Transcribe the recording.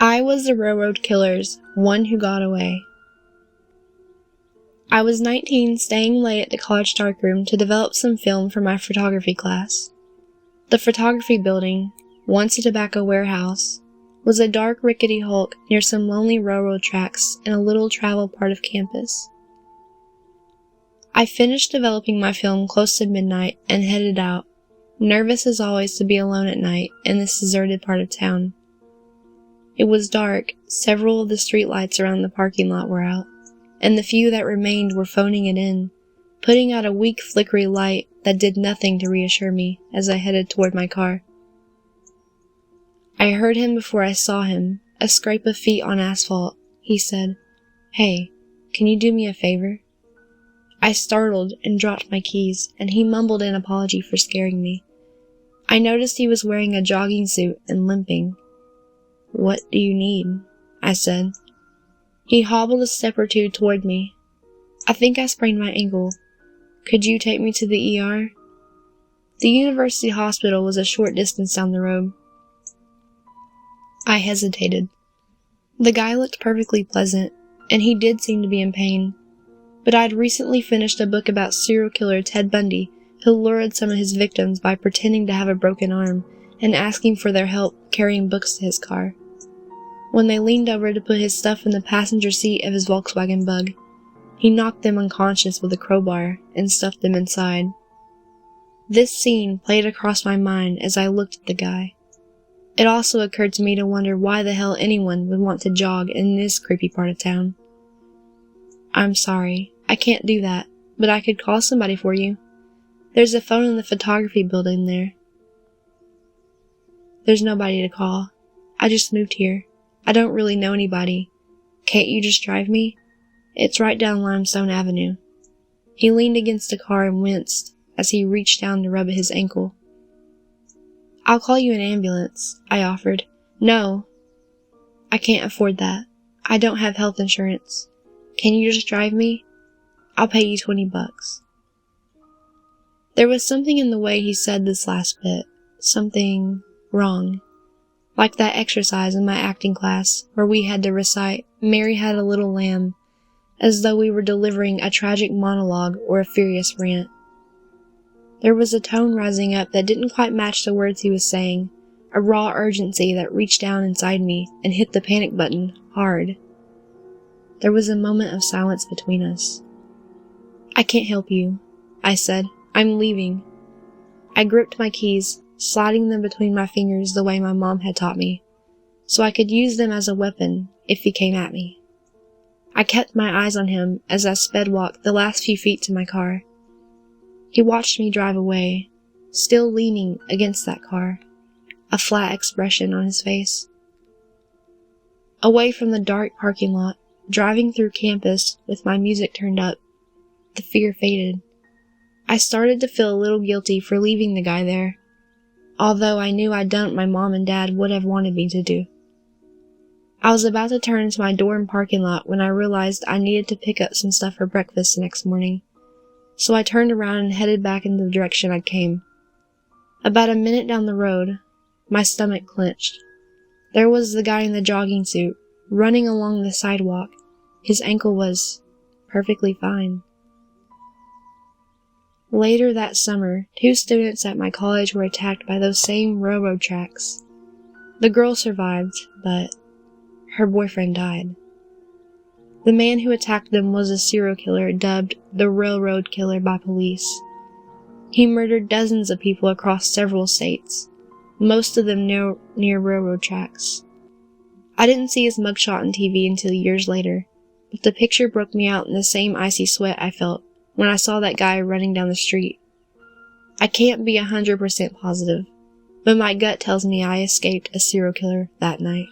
I was the railroad killer's one who got away. I was 19, staying late at the college darkroom to develop some film for my photography class. The photography building, once a tobacco warehouse, was a dark, rickety hulk near some lonely railroad tracks in a little traveled part of campus. I finished developing my film close to midnight and headed out, nervous as always to be alone at night in this deserted part of town. It was dark, several of the streetlights around the parking lot were out, and the few that remained were phoning it in, putting out a weak flickery light that did nothing to reassure me as I headed toward my car. I heard him before I saw him, a scrape of feet on asphalt. He said, "Hey, can you do me a favor?" I startled and dropped my keys, and he mumbled an apology for scaring me. I noticed he was wearing a jogging suit and limping. "What do you need?" I said. He hobbled a step or two toward me. "I think I sprained my ankle. Could you take me to the ER?" The university hospital was a short distance down the road. I hesitated. The guy looked perfectly pleasant, and he did seem to be in pain. But I'd recently finished a book about serial killer Ted Bundy, who lured some of his victims by pretending to have a broken arm and asking for their help carrying books to his car. When they leaned over to put his stuff in the passenger seat of his Volkswagen Bug, he knocked them unconscious with a crowbar and stuffed them inside. This scene played across my mind as I looked at the guy. It also occurred to me to wonder why the hell anyone would want to jog in this creepy part of town. "I'm sorry, I can't do that, but I could call somebody for you. There's a phone in the photography building there." "There's nobody to call. I just moved here. I don't really know anybody. Can't you just drive me? It's right down Limestone Avenue." He leaned against a car and winced as he reached down to rub at his ankle. "I'll call you an ambulance," I offered. "No, I can't afford that. I don't have health insurance. Can you just drive me? I'll pay you $20. There was something in the way he said this last bit, something wrong. Like that exercise in my acting class where we had to recite "Mary Had a Little Lamb" as though we were delivering a tragic monologue or a furious rant. There was a tone rising up that didn't quite match the words he was saying, a raw urgency that reached down inside me and hit the panic button hard. There was a moment of silence between us. "I can't help you," I said. "I'm leaving." I gripped my keys, sliding them between my fingers the way my mom had taught me, so I could use them as a weapon if he came at me. I kept my eyes on him as I sped walked the last few feet to my car. He watched me drive away, still leaning against that car, a flat expression on his face. Away from the dark parking lot, driving through campus with my music turned up, the fear faded. I started to feel a little guilty for leaving the guy there, although I knew I'd done what my mom and dad would have wanted me to do. I was about to turn into my dorm parking lot when I realized I needed to pick up some stuff for breakfast the next morning, so I turned around and headed back in the direction I came. About a minute down the road, my stomach clenched. There was the guy in the jogging suit, running along the sidewalk. His ankle was perfectly fine. Later that summer, 2 students at my college were attacked by those same railroad tracks. The girl survived, but her boyfriend died. The man who attacked them was a serial killer dubbed the Railroad Killer by police. He murdered dozens of people across several states, most of them near railroad tracks. I didn't see his mugshot on TV until years later, but the picture broke me out in the same icy sweat I felt when I saw that guy running down the street. I can't be 100% positive, but my gut tells me I escaped a serial killer that night.